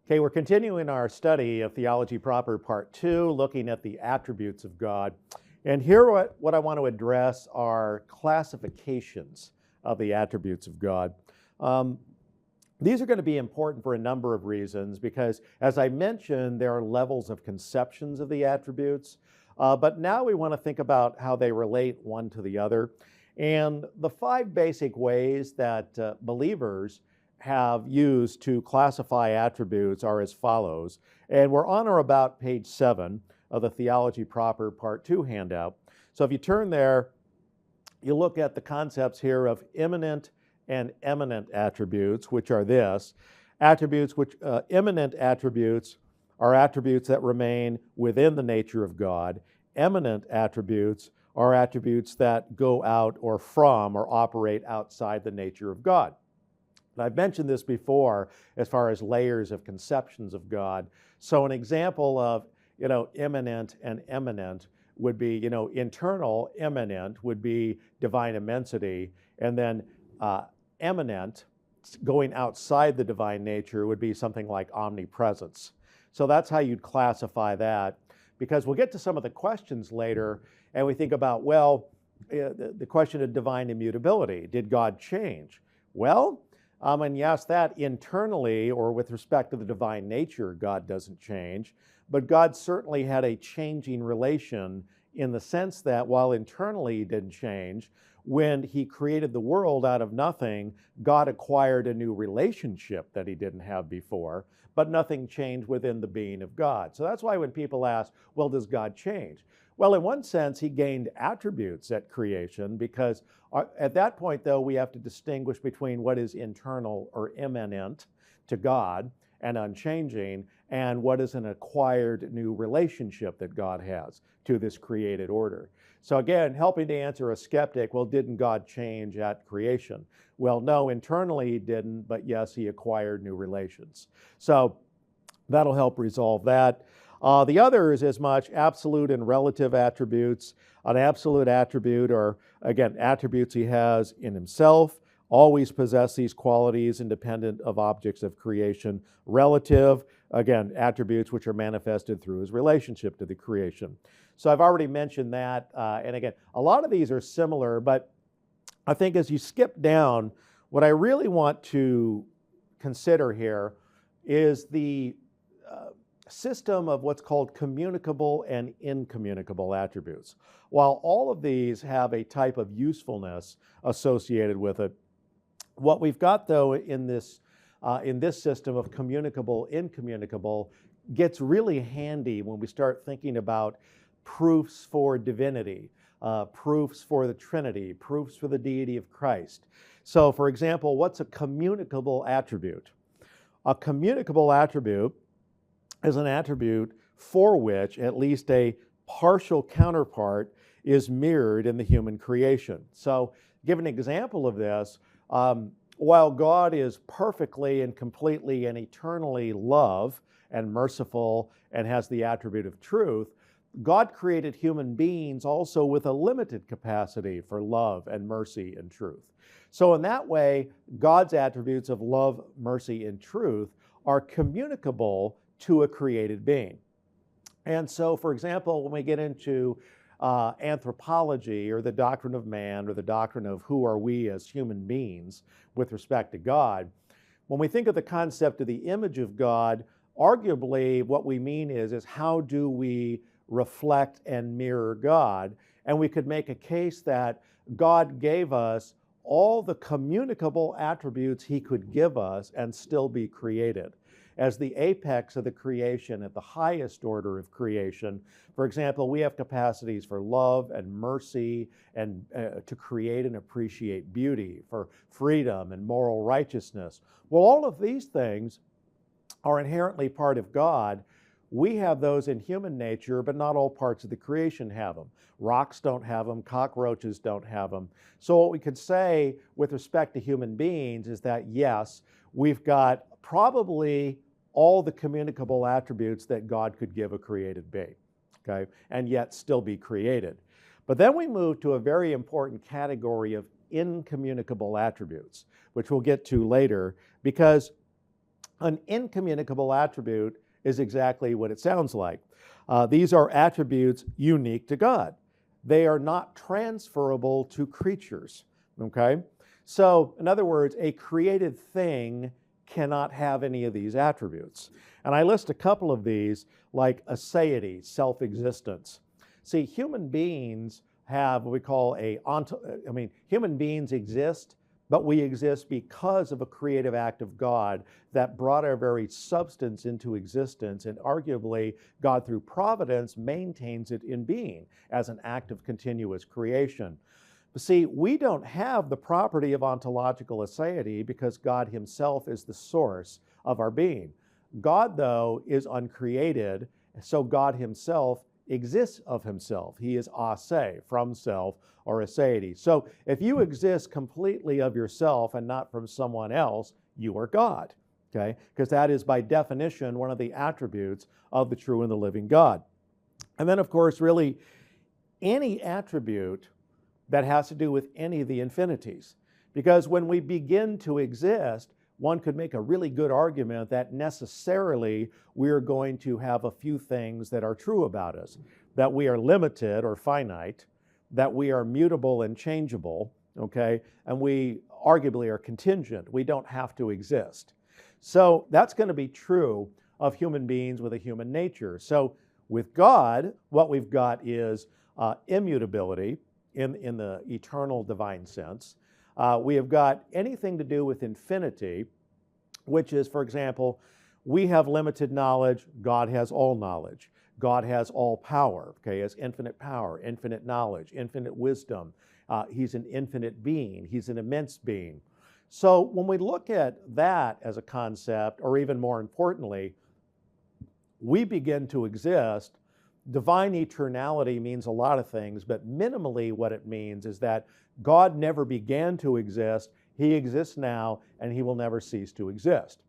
Okay, we're continuing our study of Theology Proper Part 2, looking at the attributes of God. And here what I want to address are classifications of the attributes of God. These are going to be important for a number of reasons because, as I mentioned, there are levels of conceptions of the attributes, but now we want to think about how they relate one to the other. And the 5 basic ways that believers have used to classify attributes are as follows. And we're on or about page 7 of the Theology Proper Part 2 handout. So if you turn there, you look at the concepts here of immanent and eminent attributes, which are this. Immanent attributes are attributes that remain within the nature of God. Eminent attributes are attributes that go out or from or operate outside the nature of God. And I've mentioned this before as far as layers of conceptions of God. So an example of, immanent and eminent would be, internal immanent would be divine immensity, and then eminent, going outside the divine nature, would be something like omnipresence. So that's how you'd classify that, because we'll get to some of the questions later, and we think about, the question of divine immutability. Did God change? Well, and yes, that internally, or with respect to the divine nature, God doesn't change, but God certainly had a changing relation in the sense that while internally he didn't change, when he created the world out of nothing, God acquired a new relationship that he didn't have before, but nothing changed within the being of God. So that's why when people ask, well, does God change? Well, in one sense, he gained attributes at creation, because at that point, though, we have to distinguish between what is internal or immanent to God and unchanging, and what is an acquired new relationship that God has to this created order. So again, helping to answer a skeptic, well, didn't God change at creation? Well, no, internally he didn't, but yes, he acquired new relations. So that'll help resolve that. The other is as much absolute and relative attributes. An absolute attribute are, again, attributes he has in himself, always possess these qualities independent of objects of creation. Relative, again, attributes which are manifested through his relationship to the creation. So I've already mentioned that, and again, a lot of these are similar, but I think as you skip down, what I really want to consider here is the system of what's called communicable and incommunicable attributes. While all of these have a type of usefulness associated with it, what we've got, though, in this system of communicable, incommunicable gets really handy when we start thinking about proofs for divinity, proofs for the Trinity, proofs for the deity of Christ. So, for example, what's a communicable attribute? A communicable attribute is an attribute for which at least a partial counterpart is mirrored in the human creation. So, give an example of this. While God is perfectly and completely and eternally love and merciful and has the attribute of truth, God created human beings also with a limited capacity for love and mercy and truth. So in that way, God's attributes of love, mercy, and truth are communicable to a created being. And so, for example, when we get into anthropology, or the doctrine of man, or the doctrine of who are we as human beings with respect to God, when we think of the concept of the image of God, arguably what we mean is how do we reflect and mirror God? And we could make a case that God gave us all the communicable attributes he could give us and still be created. As the apex of the creation, at the highest order of creation, for example, we have capacities for love and mercy and to create and appreciate beauty, for freedom and moral righteousness. Well, all of these things are inherently part of God. We have those in human nature, but not all parts of the creation have them. Rocks don't have them, cockroaches don't have them. So what we could say with respect to human beings is that, yes, we've got probably all the communicable attributes that God could give a created being, okay, and yet still be created. But then we move to a very important category of incommunicable attributes, which we'll get to later, because An incommunicable attribute is exactly what it sounds like. These are attributes unique to God. They are not transferable to creatures, okay? So, in other words, a created thing cannot have any of these attributes. And I list a couple of these, like aseity, self-existence. See, human beings have what we call human beings exist, but we exist because of a creative act of God that brought our very substance into existence, and arguably God through providence maintains it in being as an act of continuous creation. But see, we don't have the property of ontological aseity because God himself is the source of our being. God, though, is uncreated, so God himself exists of himself. He is ase, from self, or aseity. So if you exist completely of yourself and not from someone else, you are God, okay? Because that is by definition one of the attributes of the true and the living God. And then, of course, really any attribute that has to do with any of the infinities. Because when we begin to exist, one could make a really good argument that necessarily we're going to have a few things that are true about us, that we are limited or finite, that we are mutable and changeable, okay, and we arguably are contingent. We don't have to exist. So that's going to be true of human beings with a human nature. So with God, what we've got is immutability in the eternal divine sense. We have got anything to do with infinity, which is, for example, we have limited knowledge, God has all knowledge. God has all power, okay, has infinite power, infinite knowledge, infinite wisdom. He's an infinite being. He's an immense being. So when we look at that as a concept, or even more importantly, we begin to exist. Divine eternality means a lot of things, but minimally what it means is that God never began to exist. He exists now, and he will never cease to exist.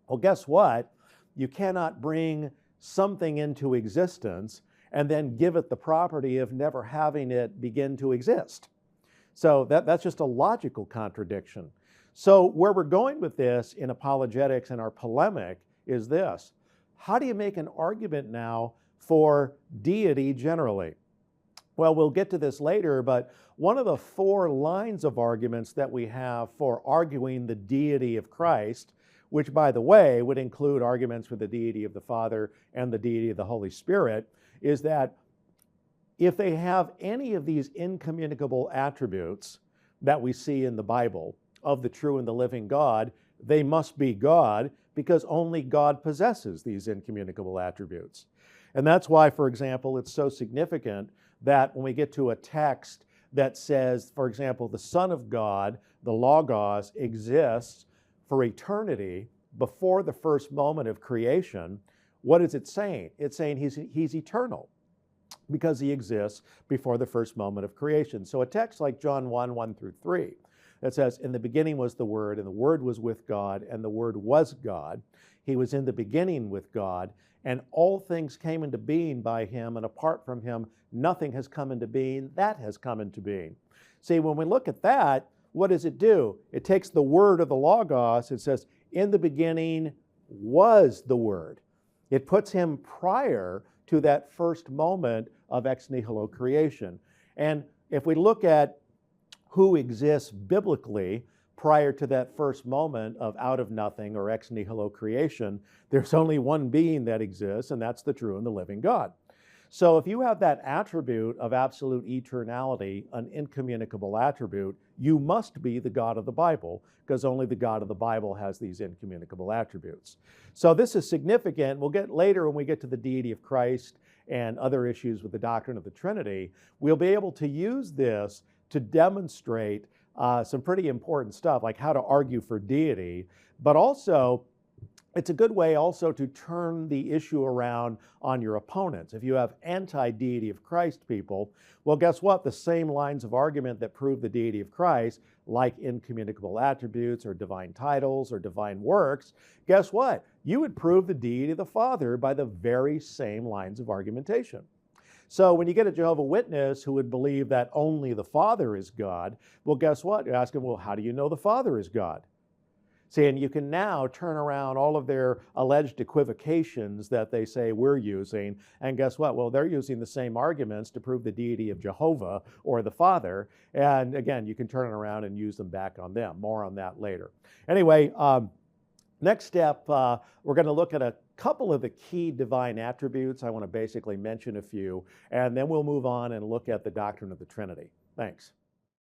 Well, guess what? You cannot bring something into existence and then give it the property of never having it begin to exist. So that's just a logical contradiction. So where we're going with this in apologetics and our polemic is this. How do you make an argument now for deity generally? Well, we'll get to this later, but one of the 4 lines of arguments that we have for arguing the deity of Christ, which, by the way, would include arguments for the deity of the Father and the deity of the Holy Spirit, is that if they have any of these incommunicable attributes that we see in the Bible of the true and the living God, they must be God because only God possesses these incommunicable attributes. And that's why, for example, it's so significant that when we get to a text that says, for example, the Son of God, the Logos, exists for eternity before the first moment of creation, what is it saying? It's saying he's eternal because he exists before the first moment of creation. So a text like John 1 through 3, that says, in the beginning was the Word, and the Word was with God, and the Word was God. He was in the beginning with God, and all things came into being by him, and apart from him, nothing has come into being that has come into being. See, when we look at that, what does it do? It takes the word of the Logos, it says, in the beginning was the Word. It puts him prior to that first moment of ex nihilo creation. And if we look at who exists biblically prior to that first moment of out of nothing or ex nihilo creation, there's only one being that exists, and that's the true and the living God. So if you have that attribute of absolute eternality, an incommunicable attribute, you must be the God of the Bible, because only the God of the Bible has these incommunicable attributes. So this is significant. We'll get later when we get to the deity of Christ and other issues with the doctrine of the Trinity, we'll be able to use this to demonstrate some pretty important stuff, like how to argue for deity, but also it's a good way also to turn the issue around on your opponents. If you have anti-deity of Christ people, well, guess what? The same lines of argument that prove the deity of Christ, like incommunicable attributes or divine titles or divine works, guess what? You would prove the deity of the Father by the very same lines of argumentation. So when you get a Jehovah's Witness who would believe that only the Father is God, well, guess what? You ask him, well, how do you know the Father is God? See, and you can now turn around all of their alleged equivocations that they say we're using, and guess what? Well, they're using the same arguments to prove the deity of Jehovah or the Father, and again, you can turn it around and use them back on them. More on that later. Anyway, next step, we're going to look at a couple of the key divine attributes. I want to basically mention a few, and then we'll move on and look at the doctrine of the Trinity. Thanks.